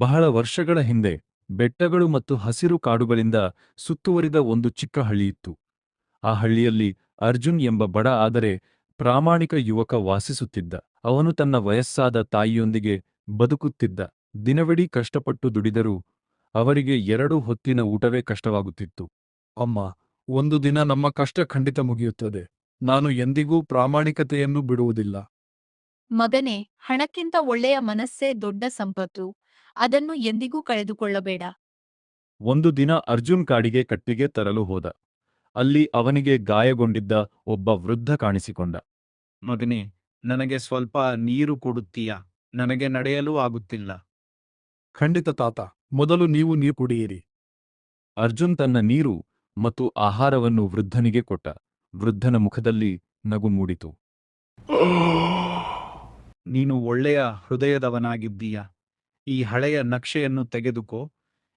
ಬಹಳ ವರ್ಷಗಳ ಹಿಂದೆ ಬೆಟ್ಟಗಳು ಮತ್ತು ಹಸಿರು ಕಾಡುಗಳಿಂದ ಸುತ್ತುವರಿದ ಒಂದು ಚಿಕ್ಕ ಹಳ್ಳಿಯಿತ್ತು. ಆ ಹಳ್ಳಿಯಲ್ಲಿ ಅರ್ಜುನ್ ಎಂಬ ಬಡ ಆದರೆ ಪ್ರಾಮಾಣಿಕ ಯುವಕ ವಾಸಿಸುತ್ತಿದ್ದ. ಅವನು ತನ್ನ ವಯಸ್ಸಾದ ತಾಯಿಯೊಂದಿಗೆ ಬದುಕುತ್ತಿದ್ದ. ದಿನವಿಡೀ ಕಷ್ಟಪಟ್ಟು ದುಡಿದರೂ ಅವರಿಗೆ 2 ಹೊತ್ತಿನ ಊಟವೇ ಕಷ್ಟವಾಗುತ್ತಿತ್ತು. ಅಮ್ಮ, ಒಂದು ದಿನ ನಮ್ಮ ಕಷ್ಟ ಖಂಡಿತ ಮುಗಿಯುತ್ತದೆ. ನಾನು ಎಂದಿಗೂ ಪ್ರಾಮಾಣಿಕತೆಯನ್ನು ಬಿಡುವುದಿಲ್ಲ. ಮಗನೇ, ಹಣಕ್ಕಿಂತ ಒಳ್ಳೆಯ ಮನಸ್ಸೇ ದೊಡ್ಡ ಸಂಪತ್ತು. ಅದನ್ನು ಎಂದಿಗೂ ಕಳೆದುಕೊಳ್ಳಬೇಡ. ಒಂದು ದಿನ ಅರ್ಜುನ್ ಕಾಡಿಗೆ ಕಟ್ಟಿಗೆ ತರಲು ಹೋದ. ಅಲ್ಲಿ ಅವನಿಗೆ ಗಾಯಗೊಂಡಿದ್ದ ಒಬ್ಬ ವೃದ್ಧ ಕಾಣಿಸಿಕೊಂಡ. ಮಗನೇ, ನನಗೆ ಸ್ವಲ್ಪ ನೀರು ಕೊಡುತ್ತೀಯಾ? ನನಗೆ ನಡೆಯಲು ಆಗುತ್ತಿಲ್ಲ. ಖಂಡಿತ ತಾತ, ಮೊದಲು ನೀವು ನೀರು ಕುಡಿಯಿರಿ. ಅರ್ಜುನ್ ತನ್ನ ನೀರು ಮತ್ತು ಆಹಾರವನ್ನು ವೃದ್ಧನಿಗೆ ಕೊಟ್ಟ. ವೃದ್ಧನ ಮುಖದಲ್ಲಿ ನಗು ಮೂಡಿತು. ನೀನು ಒಳ್ಳೆಯ ಹೃದಯದವನಾಗಿದ್ದೀಯ. ಈ ಹಳೆಯ ನಕ್ಷೆಯನ್ನು ತೆಗೆದುಕೋ.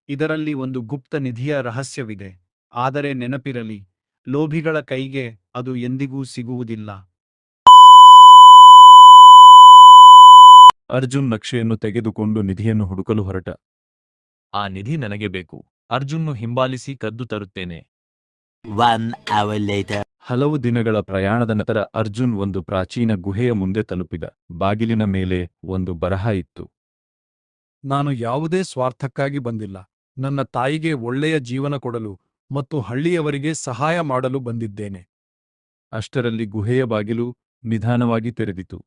ಇದರಲ್ಲಿ ಒಂದು ಗುಪ್ತ ನಿಧಿಯ ರಹಸ್ಯವಿದೆ. ಆದರೆ ನೆನಪಿರಲಿ, ಲೋಭಿಗಳ ಕೈಗೆ ಅದು ಎಂದಿಗೂ ಸಿಗುವುದಿಲ್ಲ. ಅರ್ಜುನ್ ನಕ್ಷೆಯನ್ನು ತೆಗೆದುಕೊಂಡು ನಿಧಿಯನ್ನು ಹುಡುಕಲು ಹೊರಟ. ಆ ನಿಧಿ ನನಗೆ ಬೇಕು. ಅರ್ಜುನ್ನು ಹಿಂಬಾಲಿಸಿ ಕದ್ದು ತರುತ್ತೇನೆ. 1 hour later. ಹಲವು ದಿನಗಳ ಪ್ರಯಾಣದ ನಂತರ ಅರ್ಜುನ್ ಒಂದು ಪ್ರಾಚೀನ ಗುಹೆಯ ಮುಂದೆ ತಲುಪಿದ. ಬಾಗಿಲಿನ ಮೇಲೆ ಒಂದು ಬರಹ ಇತ್ತು. ನಾನು ಯಾವುದೇ ಸ್ವಾರ್ಥಕ್ಕಾಗಿ ಬಂದಿಲ್ಲ. ನನ್ನ ತಾಯಿಗೆ ಒಳ್ಳೆಯ ಜೀವನ ಕೊಡಲು ಮತ್ತು ಹಳ್ಳಿಯವರಿಗೆ ಸಹಾಯ ಮಾಡಲು ಬಂದಿದ್ದೇನೆ. ಅಷ್ಟರಲ್ಲಿ ಗುಹೆಯ ಬಾಗಿಲು ನಿಧಾನವಾಗಿ ತೆರೆದಿತು.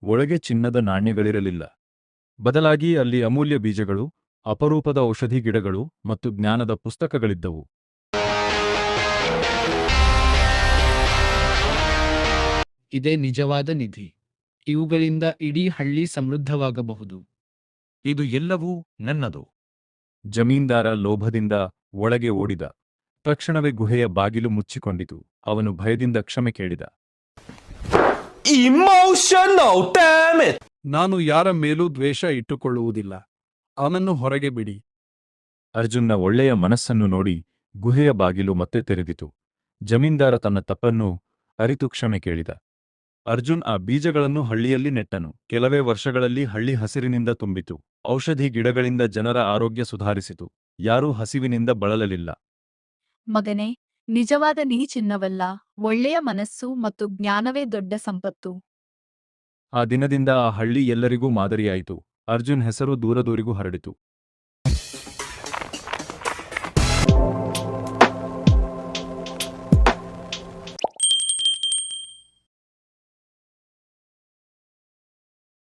ಒಳಗೆ ಚಿನ್ನದ ನಾಣ್ಯಗಳಿರಲಿಲ್ಲ. ಬದಲಾಗಿ ಅಲ್ಲಿ ಅಮೂಲ್ಯ ಬೀಜಗಳು, ಅಪರೂಪದ ಔಷಧಿ ಗಿಡಗಳು ಮತ್ತು ಜ್ಞಾನದ ಪುಸ್ತಕಗಳಿದ್ದವು. ಇದೇ ನಿಜವಾದ ನಿಧಿ. ಇವುಗಳಿಂದ ಇಡೀ ಹಳ್ಳಿ ಸಮೃದ್ಧವಾಗಬಹುದು. ಇದು ಎಲ್ಲವೂ ನನ್ನದು. ಜಮೀನ್ದಾರ ಲೋಭದಿಂದ ಒಳಗೆ ಓಡಿದ. ತಕ್ಷಣವೇ ಗುಹೆಯ ಬಾಗಿಲು ಮುಚ್ಚಿಕೊಂಡಿತು. ಅವನು ಭಯದಿಂದ ಕ್ಷಮೆ ಕೇಳಿದ. Emotional, damn it! ನಾನು ಯಾರ ಮೇಲೂ ದ್ವೇಷ ಇಟ್ಟುಕೊಳ್ಳುವುದಿಲ್ಲ. ಅವನನ್ನು ಹೊರಗೆ ಬಿಡಿ. ಅರ್ಜುನ್ನ ಒಳ್ಳೆಯ ಮನಸ್ಸನ್ನು ನೋಡಿ ಗುಹೆಯ ಬಾಗಿಲು ಮತ್ತೆ ತೆರೆದಿತು. ಜಮೀನ್ದಾರ ತನ್ನ ತಪ್ಪನ್ನು ಅರಿತು ಕ್ಷಮೆ ಕೇಳಿದ. ಅರ್ಜುನ್ ಆ ಬೀಜಗಳನ್ನು ಹಳ್ಳಿಯಲ್ಲಿ ನೆಟ್ಟನು. ಕೆಲವೇ ವರ್ಷಗಳಲ್ಲಿ ಹಳ್ಳಿ ಹಸಿರಿನಿಂದ ತುಂಬಿತು. ಔಷಧಿ ಗಿಡಗಳಿಂದ ಜನರ ಆರೋಗ್ಯ ಸುಧಾರಿಸಿತು. ಯಾರೂ ಹಸಿವಿನಿಂದ ಬಳಲಲಿಲ್ಲ. ಮಗನೇ, ನಿಜವಾದ ನಿಧಿ ಚಿನ್ನವಲ್ಲ, ಒಳ್ಳೆಯ ಮನಸ್ಸು ಮತ್ತು ಜ್ಞಾನವೇ ದೊಡ್ಡ ಸಂಪತ್ತು. ಆ ದಿನದಿಂದ ಆ ಹಳ್ಳಿ ಎಲ್ಲರಿಗೂ ಮಾದರಿಯಾಯಿತು. ಅರ್ಜುನ್ ಹೆಸರು ದೂರದೂರಿಗೂ ಹರಡಿತು.